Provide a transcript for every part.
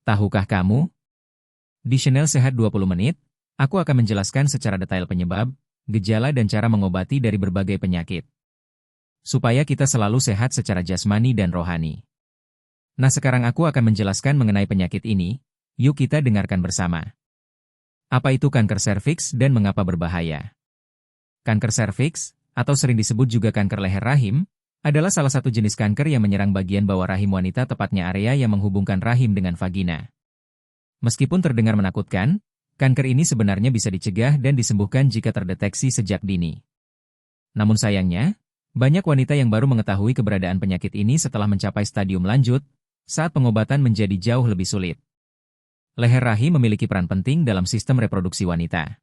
Tahukah kamu? Di Channel Sehat 20 Menit, aku akan menjelaskan secara detail penyebab, gejala dan cara mengobati dari berbagai penyakit. Supaya kita selalu sehat secara jasmani dan rohani. Nah, sekarang aku akan menjelaskan mengenai penyakit ini, yuk kita dengarkan bersama. Apa itu kanker serviks dan mengapa berbahaya? Kanker serviks, atau sering disebut juga kanker leher rahim, adalah salah satu jenis kanker yang menyerang bagian bawah rahim wanita, tepatnya area yang menghubungkan rahim dengan vagina. Meskipun terdengar menakutkan, kanker ini sebenarnya bisa dicegah dan disembuhkan jika terdeteksi sejak dini. Namun sayangnya, banyak wanita yang baru mengetahui keberadaan penyakit ini setelah mencapai stadium lanjut, saat pengobatan menjadi jauh lebih sulit. Leher rahim memiliki peran penting dalam sistem reproduksi wanita.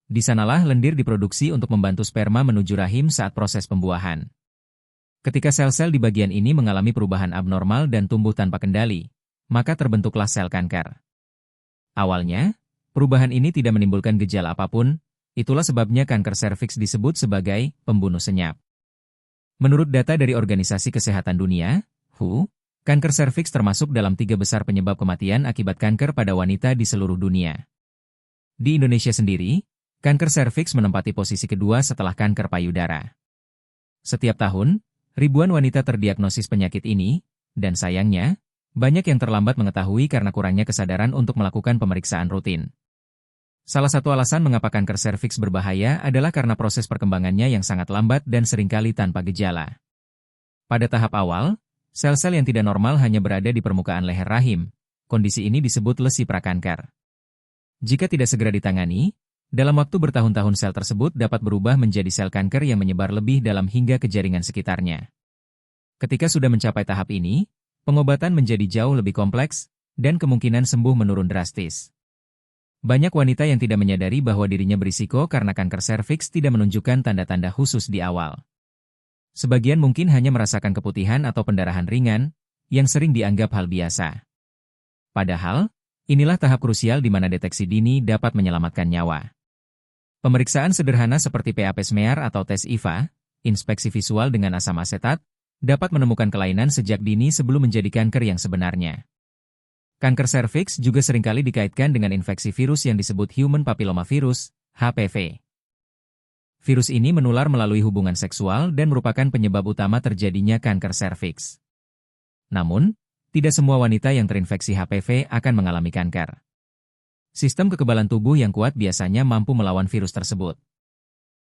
Di sanalah lendir diproduksi untuk membantu sperma menuju rahim saat proses pembuahan. Ketika sel-sel di bagian ini mengalami perubahan abnormal dan tumbuh tanpa kendali, maka terbentuklah sel kanker. Awalnya, perubahan ini tidak menimbulkan gejala apapun, itulah sebabnya kanker serviks disebut sebagai pembunuh senyap. Menurut data dari Organisasi Kesehatan Dunia, WHO, kanker serviks termasuk dalam 3 besar penyebab kematian akibat kanker pada wanita di seluruh dunia. Di Indonesia sendiri, kanker serviks menempati posisi kedua setelah kanker payudara. Setiap tahun, ribuan wanita terdiagnosis penyakit ini, dan sayangnya, banyak yang terlambat mengetahui karena kurangnya kesadaran untuk melakukan pemeriksaan rutin. Salah satu alasan mengapa kanker serviks berbahaya adalah karena proses perkembangannya yang sangat lambat dan seringkali tanpa gejala. Pada tahap awal, sel-sel yang tidak normal hanya berada di permukaan leher rahim. Kondisi ini disebut lesi prakanker. Jika tidak segera ditangani, dalam waktu bertahun-tahun sel tersebut dapat berubah menjadi sel kanker yang menyebar lebih dalam hingga ke jaringan sekitarnya. Ketika sudah mencapai tahap ini, pengobatan menjadi jauh lebih kompleks, dan kemungkinan sembuh menurun drastis. Banyak wanita yang tidak menyadari bahwa dirinya berisiko karena kanker serviks tidak menunjukkan tanda-tanda khusus di awal. Sebagian mungkin hanya merasakan keputihan atau pendarahan ringan, yang sering dianggap hal biasa. Padahal, inilah tahap krusial di mana deteksi dini dapat menyelamatkan nyawa. Pemeriksaan sederhana seperti pap smear atau tes IVA, inspeksi visual dengan asam asetat, dapat menemukan kelainan sejak dini sebelum menjadi kanker yang sebenarnya. Kanker serviks juga seringkali dikaitkan dengan infeksi virus yang disebut human papillomavirus, HPV. Virus ini menular melalui hubungan seksual dan merupakan penyebab utama terjadinya kanker serviks. Namun, tidak semua wanita yang terinfeksi HPV akan mengalami kanker. Sistem kekebalan tubuh yang kuat biasanya mampu melawan virus tersebut.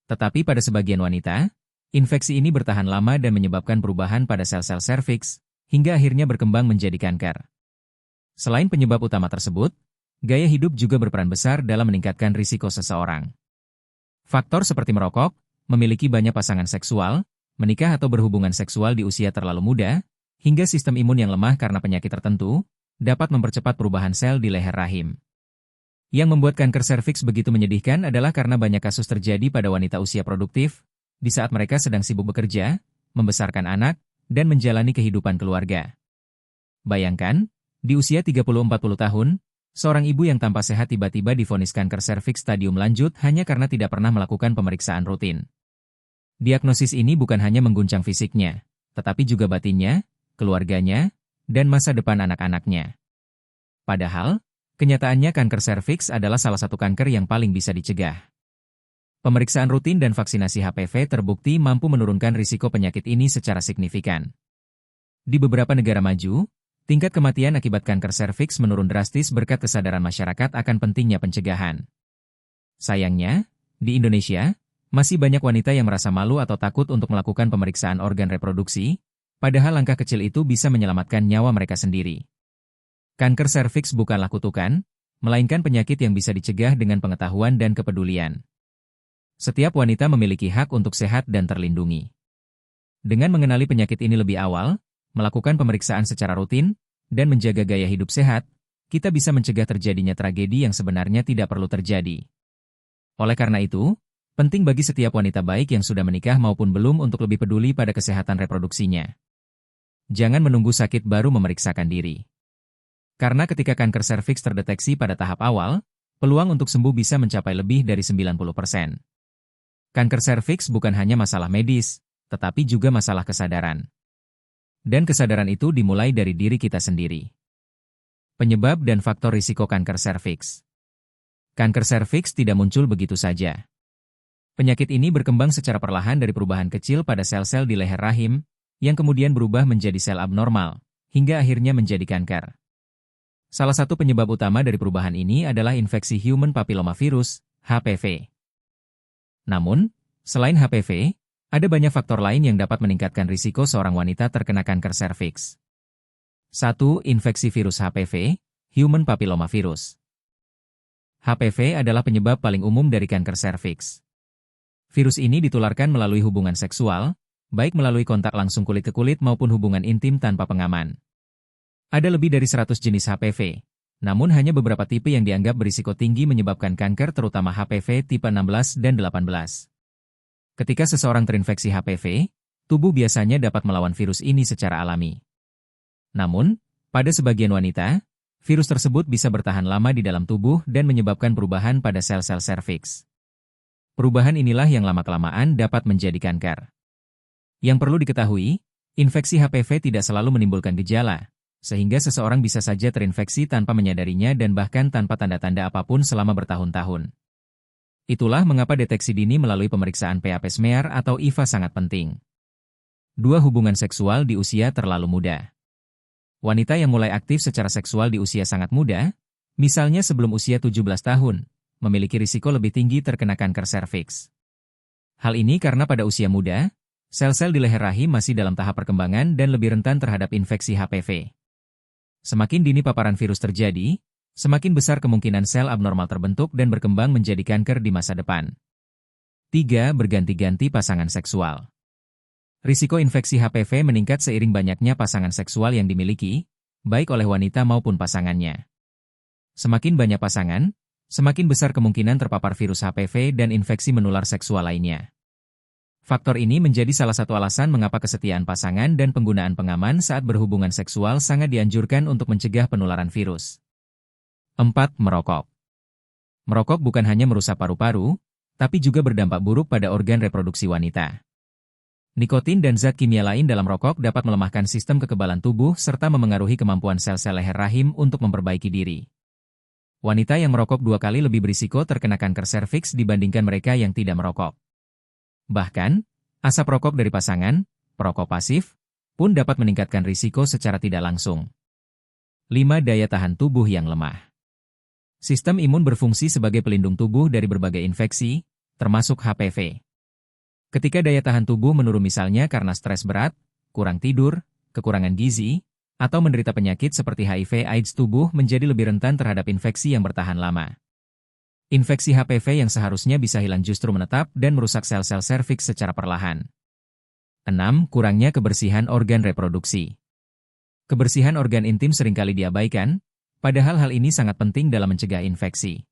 Tetapi pada sebagian wanita, infeksi ini bertahan lama dan menyebabkan perubahan pada sel-sel serviks, hingga akhirnya berkembang menjadi kanker. Selain penyebab utama tersebut, gaya hidup juga berperan besar dalam meningkatkan risiko seseorang. Faktor seperti merokok, memiliki banyak pasangan seksual, menikah atau berhubungan seksual di usia terlalu muda, hingga sistem imun yang lemah karena penyakit tertentu, dapat mempercepat perubahan sel di leher rahim. Yang membuat kanker serviks begitu menyedihkan adalah karena banyak kasus terjadi pada wanita usia produktif, di saat mereka sedang sibuk bekerja, membesarkan anak, dan menjalani kehidupan keluarga. Bayangkan, di usia 30-40 tahun, seorang ibu yang tanpa sehat tiba-tiba divonis kanker serviks stadium lanjut hanya karena tidak pernah melakukan pemeriksaan rutin. Diagnosis ini bukan hanya mengguncang fisiknya, tetapi juga batinnya, keluarganya, dan masa depan anak-anaknya. Padahal, kenyataannya kanker serviks adalah salah satu kanker yang paling bisa dicegah. Pemeriksaan rutin dan vaksinasi HPV terbukti mampu menurunkan risiko penyakit ini secara signifikan. Di beberapa negara maju, tingkat kematian akibat kanker serviks menurun drastis berkat kesadaran masyarakat akan pentingnya pencegahan. Sayangnya, di Indonesia, masih banyak wanita yang merasa malu atau takut untuk melakukan pemeriksaan organ reproduksi, padahal langkah kecil itu bisa menyelamatkan nyawa mereka sendiri. Kanker serviks bukanlah kutukan, melainkan penyakit yang bisa dicegah dengan pengetahuan dan kepedulian. Setiap wanita memiliki hak untuk sehat dan terlindungi. Dengan mengenali penyakit ini lebih awal, melakukan pemeriksaan secara rutin, dan menjaga gaya hidup sehat, kita bisa mencegah terjadinya tragedi yang sebenarnya tidak perlu terjadi. Oleh karena itu, penting bagi setiap wanita baik yang sudah menikah maupun belum untuk lebih peduli pada kesehatan reproduksinya. Jangan menunggu sakit baru memeriksakan diri. Karena ketika kanker serviks terdeteksi pada tahap awal, peluang untuk sembuh bisa mencapai lebih dari 90%. Kanker serviks bukan hanya masalah medis, tetapi juga masalah kesadaran. Dan kesadaran itu dimulai dari diri kita sendiri. Penyebab dan faktor risiko kanker serviks. Kanker serviks tidak muncul begitu saja. Penyakit ini berkembang secara perlahan dari perubahan kecil pada sel-sel di leher rahim, yang kemudian berubah menjadi sel abnormal, hingga akhirnya menjadi kanker. Salah satu penyebab utama dari perubahan ini adalah infeksi human papillomavirus, HPV. Namun, selain HPV, ada banyak faktor lain yang dapat meningkatkan risiko seorang wanita terkena kanker serviks. 1. Infeksi virus HPV, human papillomavirus. HPV adalah penyebab paling umum dari kanker serviks. Virus ini ditularkan melalui hubungan seksual, baik melalui kontak langsung kulit ke kulit maupun hubungan intim tanpa pengaman. Ada lebih dari 100 jenis HPV, namun hanya beberapa tipe yang dianggap berisiko tinggi menyebabkan kanker, terutama HPV tipe 16 dan 18. Ketika seseorang terinfeksi HPV, tubuh biasanya dapat melawan virus ini secara alami. Namun, pada sebagian wanita, virus tersebut bisa bertahan lama di dalam tubuh dan menyebabkan perubahan pada sel-sel serviks. Perubahan inilah yang lama-kelamaan dapat menjadi kanker. Yang perlu diketahui, infeksi HPV tidak selalu menimbulkan gejala, sehingga seseorang bisa saja terinfeksi tanpa menyadarinya dan bahkan tanpa tanda-tanda apapun selama bertahun-tahun. Itulah mengapa deteksi dini melalui pemeriksaan pap smear atau IVA sangat penting. 2. Hubungan seksual di usia terlalu muda. Wanita yang mulai aktif secara seksual di usia sangat muda, misalnya sebelum usia 17 tahun, memiliki risiko lebih tinggi terkena kanker serviks. Hal ini karena pada usia muda, sel-sel di leher rahim masih dalam tahap perkembangan dan lebih rentan terhadap infeksi HPV. Semakin dini paparan virus terjadi, semakin besar kemungkinan sel abnormal terbentuk dan berkembang menjadi kanker di masa depan. 3. Berganti-ganti pasangan seksual. Risiko infeksi HPV meningkat seiring banyaknya pasangan seksual yang dimiliki, baik oleh wanita maupun pasangannya. Semakin banyak pasangan, semakin besar kemungkinan terpapar virus HPV dan infeksi menular seksual lainnya. Faktor ini menjadi salah satu alasan mengapa kesetiaan pasangan dan penggunaan pengaman saat berhubungan seksual sangat dianjurkan untuk mencegah penularan virus. 4. Merokok. Merokok bukan hanya merusak paru-paru, tapi juga berdampak buruk pada organ reproduksi wanita. Nikotin dan zat kimia lain dalam rokok dapat melemahkan sistem kekebalan tubuh serta memengaruhi kemampuan sel-sel leher rahim untuk memperbaiki diri. Wanita yang merokok 2 kali lebih berisiko terkena kanker serviks dibandingkan mereka yang tidak merokok. Bahkan, asap rokok dari pasangan, perokok pasif, pun dapat meningkatkan risiko secara tidak langsung. 5. Daya tahan tubuh yang lemah. Sistem imun berfungsi sebagai pelindung tubuh dari berbagai infeksi, termasuk HPV. Ketika daya tahan tubuh menurun misalnya karena stres berat, kurang tidur, kekurangan gizi, atau menderita penyakit seperti HIV/AIDS, tubuh menjadi lebih rentan terhadap infeksi yang bertahan lama. Infeksi HPV yang seharusnya bisa hilang justru menetap dan merusak sel-sel serviks secara perlahan. 6. Kurangnya kebersihan organ reproduksi. Kebersihan organ intim seringkali diabaikan, padahal hal ini sangat penting dalam mencegah infeksi.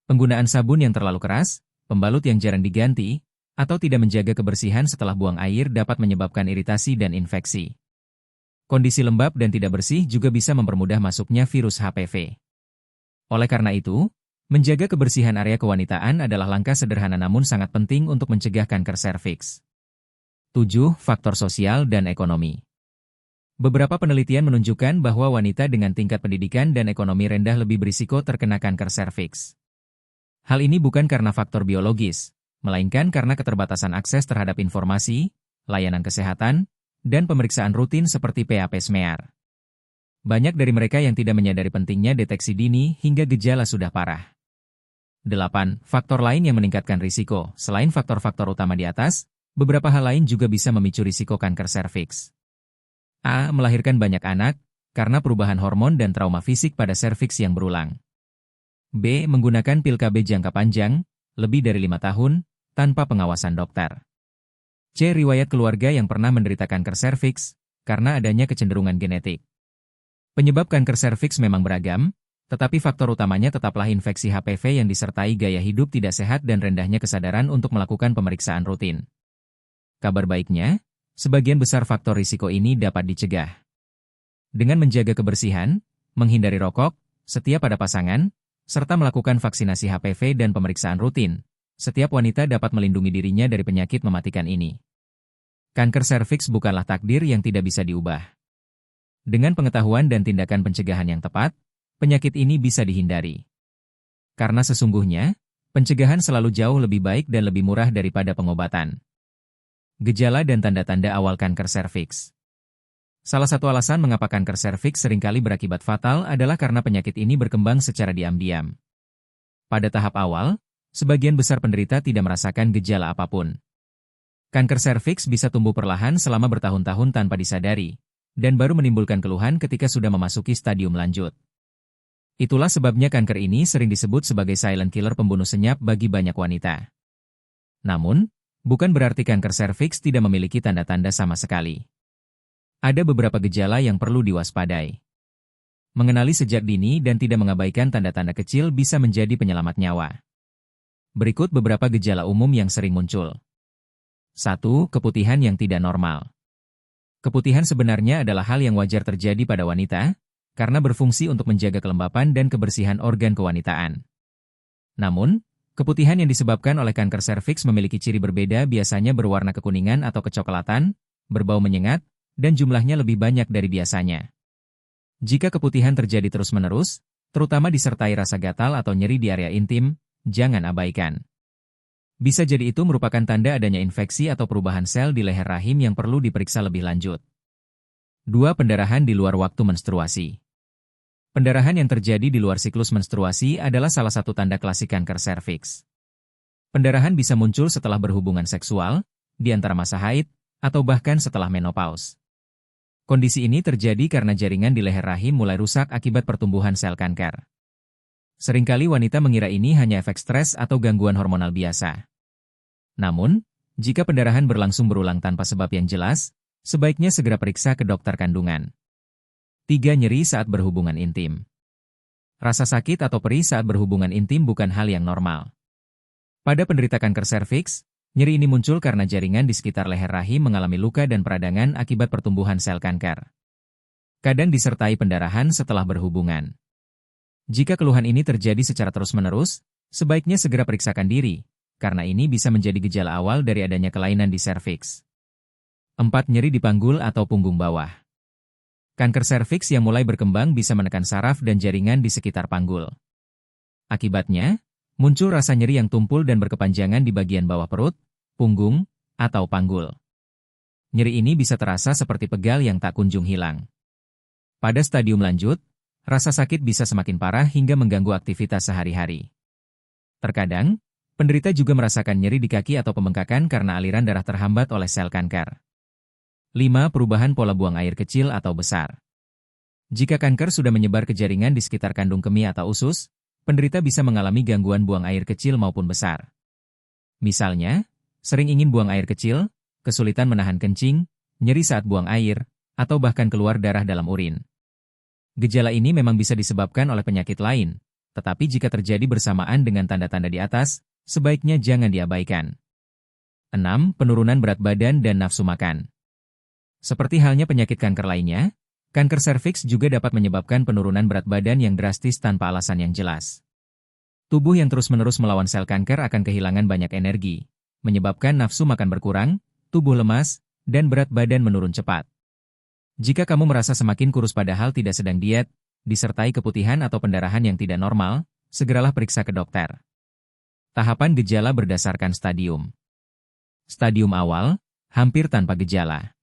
Penggunaan sabun yang terlalu keras, pembalut yang jarang diganti, atau tidak menjaga kebersihan setelah buang air dapat menyebabkan iritasi dan infeksi. Kondisi lembab dan tidak bersih juga bisa mempermudah masuknya virus HPV. Oleh karena itu, menjaga kebersihan area kewanitaan adalah langkah sederhana namun sangat penting untuk mencegah kanker serviks. 7. Faktor sosial dan ekonomi. Beberapa penelitian menunjukkan bahwa wanita dengan tingkat pendidikan dan ekonomi rendah lebih berisiko terkena kanker serviks. Hal ini bukan karena faktor biologis, melainkan karena keterbatasan akses terhadap informasi, layanan kesehatan, dan pemeriksaan rutin seperti pap smear. Banyak dari mereka yang tidak menyadari pentingnya deteksi dini hingga gejala sudah parah. 8. Faktor lain yang meningkatkan risiko. Selain faktor-faktor utama di atas, beberapa hal lain juga bisa memicu risiko kanker serviks. A. Melahirkan banyak anak, karena perubahan hormon dan trauma fisik pada serviks yang berulang. B. Menggunakan pil KB jangka panjang, lebih dari 5 tahun, tanpa pengawasan dokter. C. Riwayat keluarga yang pernah menderita kanker serviks, karena adanya kecenderungan genetik. Penyebab kanker serviks memang beragam, tetapi faktor utamanya tetaplah infeksi HPV yang disertai gaya hidup tidak sehat dan rendahnya kesadaran untuk melakukan pemeriksaan rutin. Kabar baiknya, sebagian besar faktor risiko ini dapat dicegah. Dengan menjaga kebersihan, menghindari rokok, setia pada pasangan, serta melakukan vaksinasi HPV dan pemeriksaan rutin, setiap wanita dapat melindungi dirinya dari penyakit mematikan ini. Kanker serviks bukanlah takdir yang tidak bisa diubah. Dengan pengetahuan dan tindakan pencegahan yang tepat, penyakit ini bisa dihindari. Karena sesungguhnya, pencegahan selalu jauh lebih baik dan lebih murah daripada pengobatan. Gejala dan tanda-tanda awal kanker serviks. Salah satu alasan mengapa kanker serviks seringkali berakibat fatal adalah karena penyakit ini berkembang secara diam-diam. Pada tahap awal, sebagian besar penderita tidak merasakan gejala apapun. Kanker serviks bisa tumbuh perlahan selama bertahun-tahun tanpa disadari, dan baru menimbulkan keluhan ketika sudah memasuki stadium lanjut. Itulah sebabnya kanker ini sering disebut sebagai silent killer pembunuh senyap bagi banyak wanita. Namun, bukan berarti kanker serviks tidak memiliki tanda-tanda sama sekali. Ada beberapa gejala yang perlu diwaspadai. Mengenali sejak dini dan tidak mengabaikan tanda-tanda kecil bisa menjadi penyelamat nyawa. Berikut beberapa gejala umum yang sering muncul. 1. Keputihan yang tidak normal. Keputihan sebenarnya adalah hal yang wajar terjadi pada wanita, karena berfungsi untuk menjaga kelembapan dan kebersihan organ kewanitaan. Namun, keputihan yang disebabkan oleh kanker serviks memiliki ciri berbeda, biasanya berwarna kekuningan atau kecoklatan, berbau menyengat, dan jumlahnya lebih banyak dari biasanya. Jika keputihan terjadi terus-menerus, terutama disertai rasa gatal atau nyeri di area intim, jangan abaikan. Bisa jadi itu merupakan tanda adanya infeksi atau perubahan sel di leher rahim yang perlu diperiksa lebih lanjut. 2. Pendarahan di luar waktu menstruasi. Pendarahan yang terjadi di luar siklus menstruasi adalah salah satu tanda klasik kanker serviks. Pendarahan bisa muncul setelah berhubungan seksual, di antara masa haid, atau bahkan setelah menopause. Kondisi ini terjadi karena jaringan di leher rahim mulai rusak akibat pertumbuhan sel kanker. Seringkali wanita mengira ini hanya efek stres atau gangguan hormonal biasa. Namun, jika pendarahan berlangsung berulang tanpa sebab yang jelas, sebaiknya segera periksa ke dokter kandungan. 3. Nyeri saat berhubungan intim. Rasa sakit atau perih saat berhubungan intim bukan hal yang normal. Pada penderita kanker serviks, nyeri ini muncul karena jaringan di sekitar leher rahim mengalami luka dan peradangan akibat pertumbuhan sel kanker. Kadang disertai pendarahan setelah berhubungan. Jika keluhan ini terjadi secara terus-menerus, sebaiknya segera periksakan diri, karena ini bisa menjadi gejala awal dari adanya kelainan di serviks. 4. Nyeri di panggul atau punggung bawah. Kanker serviks yang mulai berkembang bisa menekan saraf dan jaringan di sekitar panggul. Akibatnya, muncul rasa nyeri yang tumpul dan berkepanjangan di bagian bawah perut, punggung, atau panggul. Nyeri ini bisa terasa seperti pegal yang tak kunjung hilang. Pada stadium lanjut, rasa sakit bisa semakin parah hingga mengganggu aktivitas sehari-hari. Terkadang, penderita juga merasakan nyeri di kaki atau pembengkakan karena aliran darah terhambat oleh sel kanker. 5. Perubahan pola buang air kecil atau besar. Jika kanker sudah menyebar ke jaringan di sekitar kandung kemih atau usus, penderita bisa mengalami gangguan buang air kecil maupun besar. Misalnya, sering ingin buang air kecil, kesulitan menahan kencing, nyeri saat buang air, atau bahkan keluar darah dalam urin. Gejala ini memang bisa disebabkan oleh penyakit lain, tetapi jika terjadi bersamaan dengan tanda-tanda di atas, sebaiknya jangan diabaikan. 6. Penurunan berat badan dan nafsu makan. Seperti halnya penyakit kanker lainnya, kanker serviks juga dapat menyebabkan penurunan berat badan yang drastis tanpa alasan yang jelas. Tubuh yang terus-menerus melawan sel kanker akan kehilangan banyak energi, menyebabkan nafsu makan berkurang, tubuh lemas, dan berat badan menurun cepat. Jika kamu merasa semakin kurus padahal tidak sedang diet, disertai keputihan atau pendarahan yang tidak normal, segeralah periksa ke dokter. Tahapan gejala berdasarkan stadium. Stadium awal, hampir tanpa gejala.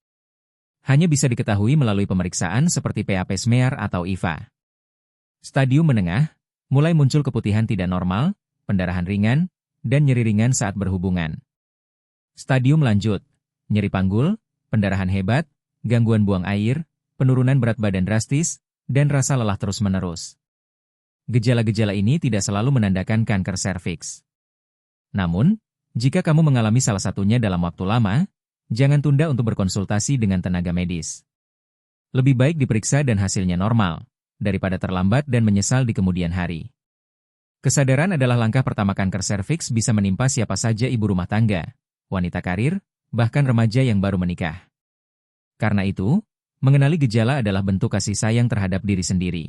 Hanya bisa diketahui melalui pemeriksaan seperti pap smear atau IVA. Stadium menengah, mulai muncul keputihan tidak normal, pendarahan ringan, dan nyeri ringan saat berhubungan. Stadium lanjut, nyeri panggul, pendarahan hebat, gangguan buang air, penurunan berat badan drastis, dan rasa lelah terus-menerus. Gejala-gejala ini tidak selalu menandakan kanker serviks. Namun, jika kamu mengalami salah satunya dalam waktu lama, jangan tunda untuk berkonsultasi dengan tenaga medis. Lebih baik diperiksa dan hasilnya normal, daripada terlambat dan menyesal di kemudian hari. Kesadaran adalah langkah pertama. Kanker serviks bisa menimpa siapa saja, ibu rumah tangga, wanita karir, bahkan remaja yang baru menikah. Karena itu, mengenali gejala adalah bentuk kasih sayang terhadap diri sendiri.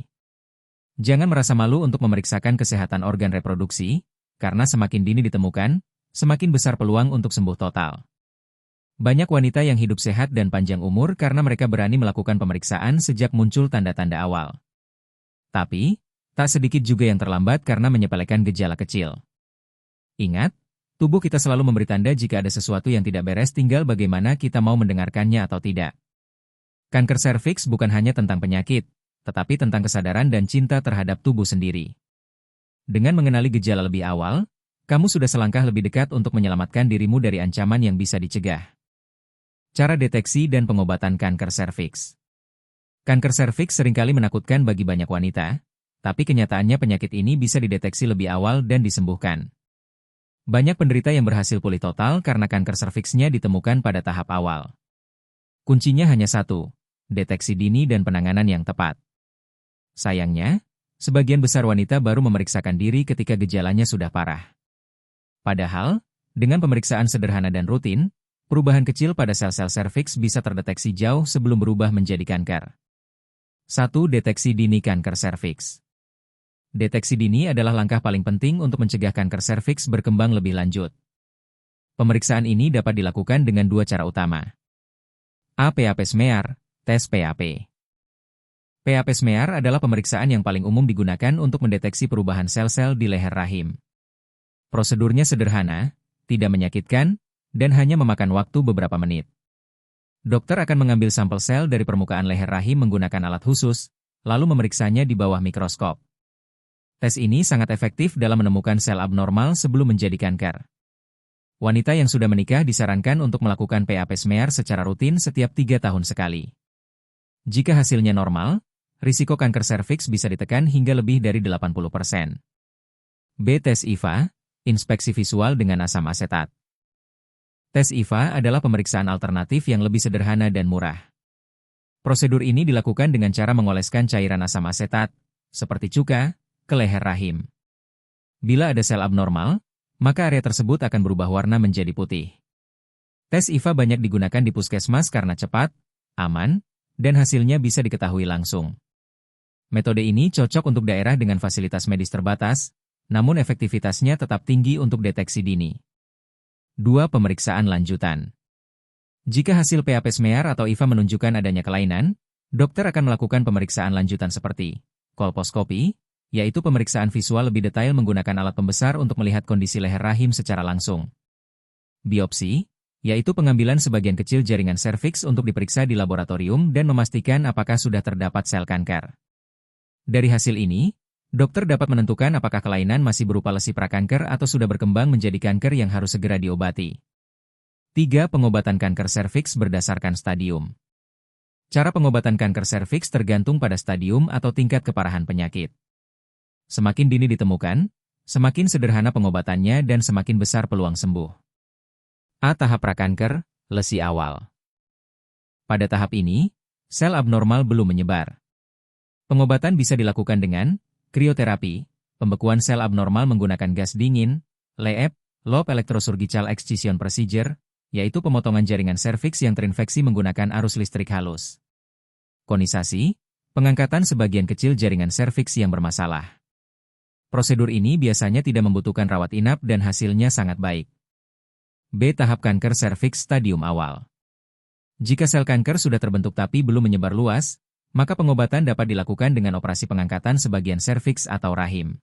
Jangan merasa malu untuk memeriksakan kesehatan organ reproduksi, karena semakin dini ditemukan, semakin besar peluang untuk sembuh total. Banyak wanita yang hidup sehat dan panjang umur karena mereka berani melakukan pemeriksaan sejak muncul tanda-tanda awal. Tapi, tak sedikit juga yang terlambat karena menyepelekan gejala kecil. Ingat, tubuh kita selalu memberi tanda jika ada sesuatu yang tidak beres, tinggal bagaimana kita mau mendengarkannya atau tidak. Kanker serviks bukan hanya tentang penyakit, tetapi tentang kesadaran dan cinta terhadap tubuh sendiri. Dengan mengenali gejala lebih awal, kamu sudah selangkah lebih dekat untuk menyelamatkan dirimu dari ancaman yang bisa dicegah. Cara deteksi dan pengobatan kanker serviks. Kanker serviks seringkali menakutkan bagi banyak wanita, tapi kenyataannya penyakit ini bisa dideteksi lebih awal dan disembuhkan. Banyak penderita yang berhasil pulih total karena kanker serviksnya ditemukan pada tahap awal. Kuncinya hanya satu, deteksi dini dan penanganan yang tepat. Sayangnya, sebagian besar wanita baru memeriksakan diri ketika gejalanya sudah parah. Padahal, dengan pemeriksaan sederhana dan rutin, perubahan kecil pada sel-sel serviks bisa terdeteksi jauh sebelum berubah menjadi kanker. 1. Deteksi dini kanker serviks. Deteksi dini adalah langkah paling penting untuk mencegah kanker serviks berkembang lebih lanjut. Pemeriksaan ini dapat dilakukan dengan dua cara utama. A. PAP smear, tes PAP. PAP smear adalah pemeriksaan yang paling umum digunakan untuk mendeteksi perubahan sel-sel di leher rahim. Prosedurnya sederhana, tidak menyakitkan, dan hanya memakan waktu beberapa menit. Dokter akan mengambil sampel sel dari permukaan leher rahim menggunakan alat khusus, lalu memeriksanya di bawah mikroskop. Tes ini sangat efektif dalam menemukan sel abnormal sebelum menjadi kanker. Wanita yang sudah menikah disarankan untuk melakukan PAP smear secara rutin setiap 3 tahun sekali. Jika hasilnya normal, risiko kanker serviks bisa ditekan hingga lebih dari 80%. B. Tes IVA, inspeksi visual dengan asam asetat. Tes IVA adalah pemeriksaan alternatif yang lebih sederhana dan murah. Prosedur ini dilakukan dengan cara mengoleskan cairan asam asetat, seperti cuka, ke leher rahim. Bila ada sel abnormal, maka area tersebut akan berubah warna menjadi putih. Tes IVA banyak digunakan di puskesmas karena cepat, aman, dan hasilnya bisa diketahui langsung. Metode ini cocok untuk daerah dengan fasilitas medis terbatas, namun efektivitasnya tetap tinggi untuk deteksi dini. 2. Pemeriksaan lanjutan. Jika hasil PAP smear atau IVA menunjukkan adanya kelainan, dokter akan melakukan pemeriksaan lanjutan seperti kolposkopi, yaitu pemeriksaan visual lebih detail menggunakan alat pembesar untuk melihat kondisi leher rahim secara langsung. Biopsi, yaitu pengambilan sebagian kecil jaringan serviks untuk diperiksa di laboratorium dan memastikan apakah sudah terdapat sel kanker. Dari hasil ini, dokter dapat menentukan apakah kelainan masih berupa lesi prakanker atau sudah berkembang menjadi kanker yang harus segera diobati. 3. Pengobatan kanker serviks berdasarkan stadium. Cara pengobatan kanker serviks tergantung pada stadium atau tingkat keparahan penyakit. Semakin dini ditemukan, semakin sederhana pengobatannya dan semakin besar peluang sembuh. A. Tahap prakanker, lesi awal. Pada tahap ini, sel abnormal belum menyebar. Pengobatan bisa dilakukan dengan krioterapi, pembekuan sel abnormal menggunakan gas dingin, LEEP, Loop Electrosurgical Excision Procedure, yaitu pemotongan jaringan serviks yang terinfeksi menggunakan arus listrik halus. Konisasi, pengangkatan sebagian kecil jaringan serviks yang bermasalah. Prosedur ini biasanya tidak membutuhkan rawat inap dan hasilnya sangat baik. B. Tahap kanker serviks stadium awal. Jika sel kanker sudah terbentuk tapi belum menyebar luas, maka pengobatan dapat dilakukan dengan operasi pengangkatan sebagian serviks atau rahim.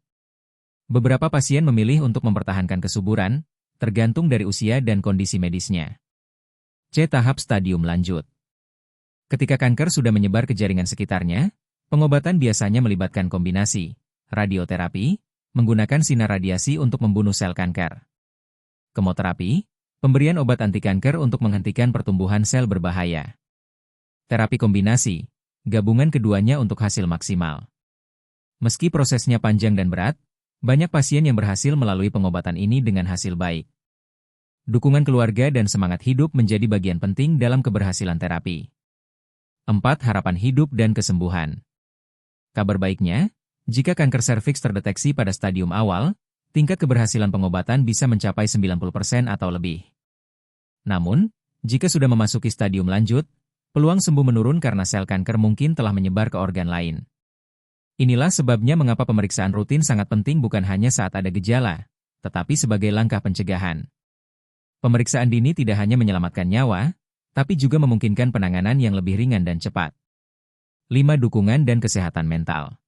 Beberapa pasien memilih untuk mempertahankan kesuburan, tergantung dari usia dan kondisi medisnya. C. Tahap stadium lanjut. Ketika kanker sudah menyebar ke jaringan sekitarnya, pengobatan biasanya melibatkan kombinasi radioterapi, menggunakan sinar radiasi untuk membunuh sel kanker. Kemoterapi, pemberian obat anti kanker untuk menghentikan pertumbuhan sel berbahaya. Terapi kombinasi, gabungan keduanya untuk hasil maksimal. Meski prosesnya panjang dan berat, banyak pasien yang berhasil melalui pengobatan ini dengan hasil baik. Dukungan keluarga dan semangat hidup menjadi bagian penting dalam keberhasilan terapi. 4. Harapan hidup dan kesembuhan. Kabar baiknya, jika kanker serviks terdeteksi pada stadium awal, tingkat keberhasilan pengobatan bisa mencapai 90% atau lebih. Namun, jika sudah memasuki stadium lanjut, peluang sembuh menurun karena sel kanker mungkin telah menyebar ke organ lain. Inilah sebabnya mengapa pemeriksaan rutin sangat penting bukan hanya saat ada gejala, tetapi sebagai langkah pencegahan. Pemeriksaan dini tidak hanya menyelamatkan nyawa, tapi juga memungkinkan penanganan yang lebih ringan dan cepat. 5. Dukungan dan kesehatan mental.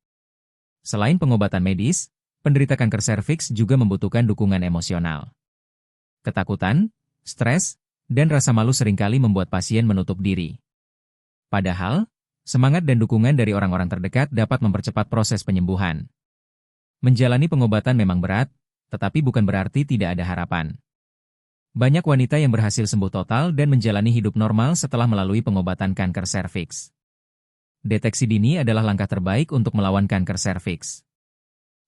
Selain pengobatan medis, penderita kanker serviks juga membutuhkan dukungan emosional. Ketakutan, stres, dan rasa malu seringkali membuat pasien menutup diri. Padahal, semangat dan dukungan dari orang-orang terdekat dapat mempercepat proses penyembuhan. Menjalani pengobatan memang berat, tetapi bukan berarti tidak ada harapan. Banyak wanita yang berhasil sembuh total dan menjalani hidup normal setelah melalui pengobatan kanker serviks. Deteksi dini adalah langkah terbaik untuk melawan kanker serviks.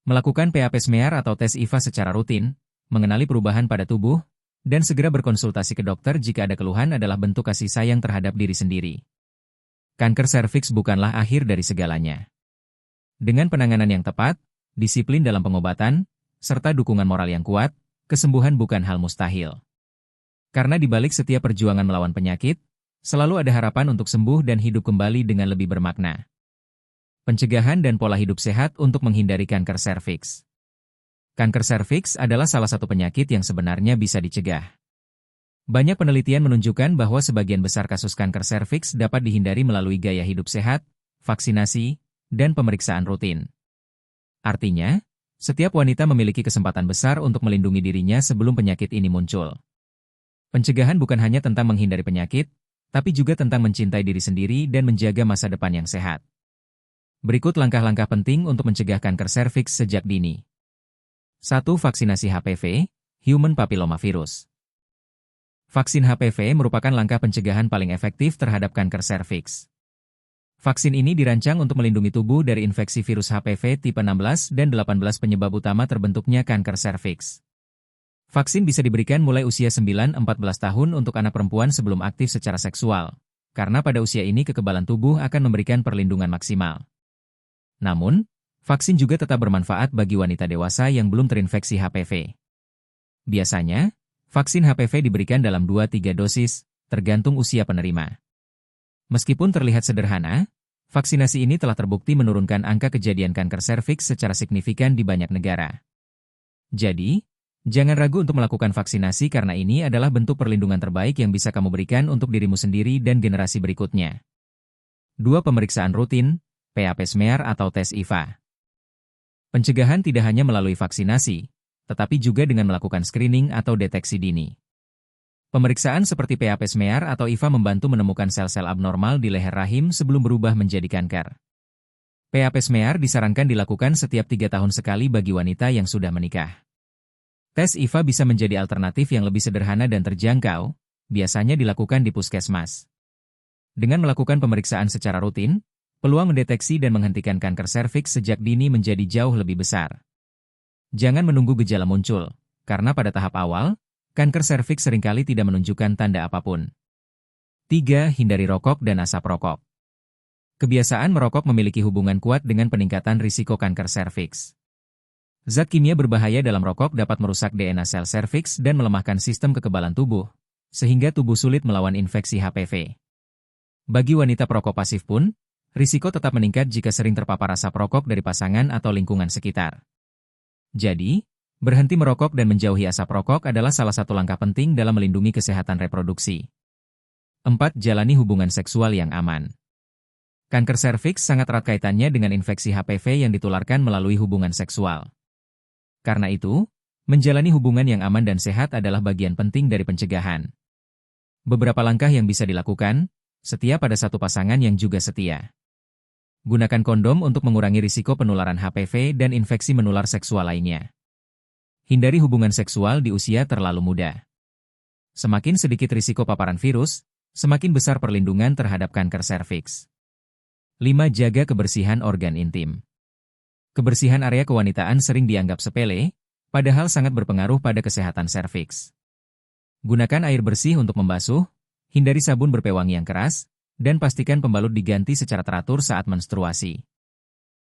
Melakukan PAP smear atau tes IVA secara rutin, mengenali perubahan pada tubuh, dan segera berkonsultasi ke dokter jika ada keluhan adalah bentuk kasih sayang terhadap diri sendiri. Kanker serviks bukanlah akhir dari segalanya. Dengan penanganan yang tepat, disiplin dalam pengobatan, serta dukungan moral yang kuat, kesembuhan bukan hal mustahil. Karena di balik setiap perjuangan melawan penyakit, selalu ada harapan untuk sembuh dan hidup kembali dengan lebih bermakna. Pencegahan dan pola hidup sehat untuk menghindari kanker serviks. Kanker serviks adalah salah satu penyakit yang sebenarnya bisa dicegah. Banyak penelitian menunjukkan bahwa sebagian besar kasus kanker serviks dapat dihindari melalui gaya hidup sehat, vaksinasi, dan pemeriksaan rutin. Artinya, setiap wanita memiliki kesempatan besar untuk melindungi dirinya sebelum penyakit ini muncul. Pencegahan bukan hanya tentang menghindari penyakit, tapi juga tentang mencintai diri sendiri dan menjaga masa depan yang sehat. Berikut langkah-langkah penting untuk mencegah kanker serviks sejak dini. 1. Vaksinasi HPV, Human Papillomavirus. Vaksin HPV merupakan langkah pencegahan paling efektif terhadap kanker serviks. Vaksin ini dirancang untuk melindungi tubuh dari infeksi virus HPV tipe 16 dan 18 penyebab utama terbentuknya kanker serviks. Vaksin bisa diberikan mulai usia 9-14 tahun untuk anak perempuan sebelum aktif secara seksual, karena pada usia ini kekebalan tubuh akan memberikan perlindungan maksimal. Namun, vaksin juga tetap bermanfaat bagi wanita dewasa yang belum terinfeksi HPV. Biasanya, vaksin HPV diberikan dalam 2-3 dosis, tergantung usia penerima. Meskipun terlihat sederhana, vaksinasi ini telah terbukti menurunkan angka kejadian kanker serviks secara signifikan di banyak negara. Jadi, jangan ragu untuk melakukan vaksinasi karena ini adalah bentuk perlindungan terbaik yang bisa kamu berikan untuk dirimu sendiri dan generasi berikutnya. 2. Pemeriksaan rutin, PAP smear atau tes IVA. Pencegahan tidak hanya melalui vaksinasi, tetapi juga dengan melakukan screening atau deteksi dini. Pemeriksaan seperti PAP smear atau IVA membantu menemukan sel-sel abnormal di leher rahim sebelum berubah menjadi kanker. PAP smear disarankan dilakukan setiap 3 tahun sekali bagi wanita yang sudah menikah. Tes IVA bisa menjadi alternatif yang lebih sederhana dan terjangkau, biasanya dilakukan di puskesmas. Dengan melakukan pemeriksaan secara rutin, peluang mendeteksi dan menghentikan kanker serviks sejak dini menjadi jauh lebih besar. Jangan menunggu gejala muncul, karena pada tahap awal, kanker serviks seringkali tidak menunjukkan tanda apapun. 3. Hindari rokok dan asap rokok. Kebiasaan merokok memiliki hubungan kuat dengan peningkatan risiko kanker serviks. Zat kimia berbahaya dalam rokok dapat merusak DNA sel serviks dan melemahkan sistem kekebalan tubuh, sehingga tubuh sulit melawan infeksi HPV. Bagi wanita perokok pasif pun, risiko tetap meningkat jika sering terpapar asap rokok dari pasangan atau lingkungan sekitar. Jadi, berhenti merokok dan menjauhi asap rokok adalah salah satu langkah penting dalam melindungi kesehatan reproduksi. 4. Jalani hubungan seksual yang aman. Kanker serviks sangat erat kaitannya dengan infeksi HPV yang ditularkan melalui hubungan seksual. Karena itu, menjalani hubungan yang aman dan sehat adalah bagian penting dari pencegahan. Beberapa langkah yang bisa dilakukan, setia pada satu pasangan yang juga setia. Gunakan kondom untuk mengurangi risiko penularan HPV dan infeksi menular seksual lainnya. Hindari hubungan seksual di usia terlalu muda. Semakin sedikit risiko paparan virus, semakin besar perlindungan terhadap kanker serviks. 5. Jaga kebersihan organ intim. Kebersihan area kewanitaan sering dianggap sepele, padahal sangat berpengaruh pada kesehatan serviks. Gunakan air bersih untuk membasuh, hindari sabun berpewangi yang keras, dan pastikan pembalut diganti secara teratur saat menstruasi.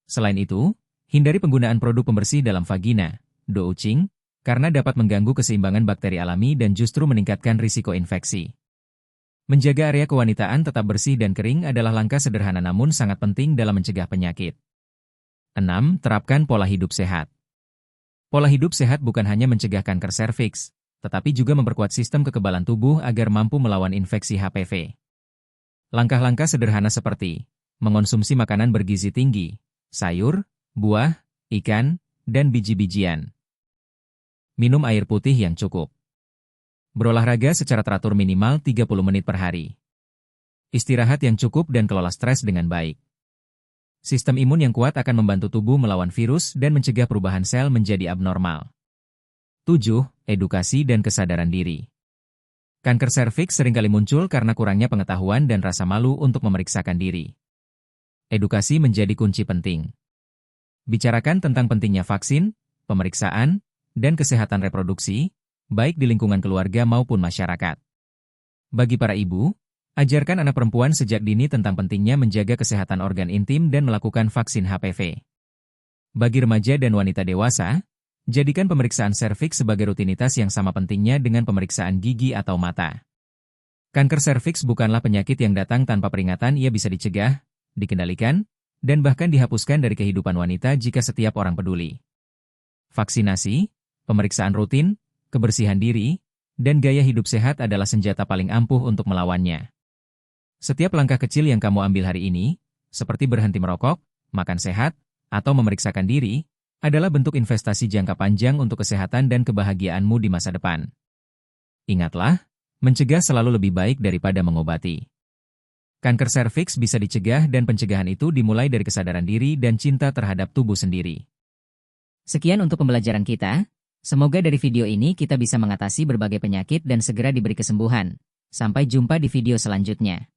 Selain itu, hindari penggunaan produk pembersih dalam vagina, douching, karena dapat mengganggu keseimbangan bakteri alami dan justru meningkatkan risiko infeksi. Menjaga area kewanitaan tetap bersih dan kering adalah langkah sederhana namun sangat penting dalam mencegah penyakit. 6. Terapkan pola hidup sehat. Pola hidup sehat bukan hanya mencegah kanker serviks, tetapi juga memperkuat sistem kekebalan tubuh agar mampu melawan infeksi HPV. Langkah-langkah sederhana seperti mengonsumsi makanan bergizi tinggi, sayur, buah, ikan, dan biji-bijian. Minum air putih yang cukup. Berolahraga secara teratur minimal 30 menit per hari. Istirahat yang cukup dan kelola stres dengan baik. Sistem imun yang kuat akan membantu tubuh melawan virus dan mencegah perubahan sel menjadi abnormal. 7. Edukasi dan kesadaran diri. Kanker serviks seringkali muncul karena kurangnya pengetahuan dan rasa malu untuk memeriksakan diri. Edukasi menjadi kunci penting. Bicarakan tentang pentingnya vaksin, pemeriksaan, dan kesehatan reproduksi, baik di lingkungan keluarga maupun masyarakat. Bagi para ibu, ajarkan anak perempuan sejak dini tentang pentingnya menjaga kesehatan organ intim dan melakukan vaksin HPV. Bagi remaja dan wanita dewasa, jadikan pemeriksaan serviks sebagai rutinitas yang sama pentingnya dengan pemeriksaan gigi atau mata. Kanker serviks bukanlah penyakit yang datang tanpa peringatan, ia bisa dicegah, dikendalikan, dan bahkan dihapuskan dari kehidupan wanita jika setiap orang peduli. Vaksinasi, pemeriksaan rutin, kebersihan diri, dan gaya hidup sehat adalah senjata paling ampuh untuk melawannya. Setiap langkah kecil yang kamu ambil hari ini, seperti berhenti merokok, makan sehat, atau memeriksakan diri, adalah bentuk investasi jangka panjang untuk kesehatan dan kebahagiaanmu di masa depan. Ingatlah, mencegah selalu lebih baik daripada mengobati. Kanker serviks bisa dicegah dan pencegahan itu dimulai dari kesadaran diri dan cinta terhadap tubuh sendiri. Sekian untuk pembelajaran kita. Semoga dari video ini kita bisa mengatasi berbagai penyakit dan segera diberi kesembuhan. Sampai jumpa di video selanjutnya.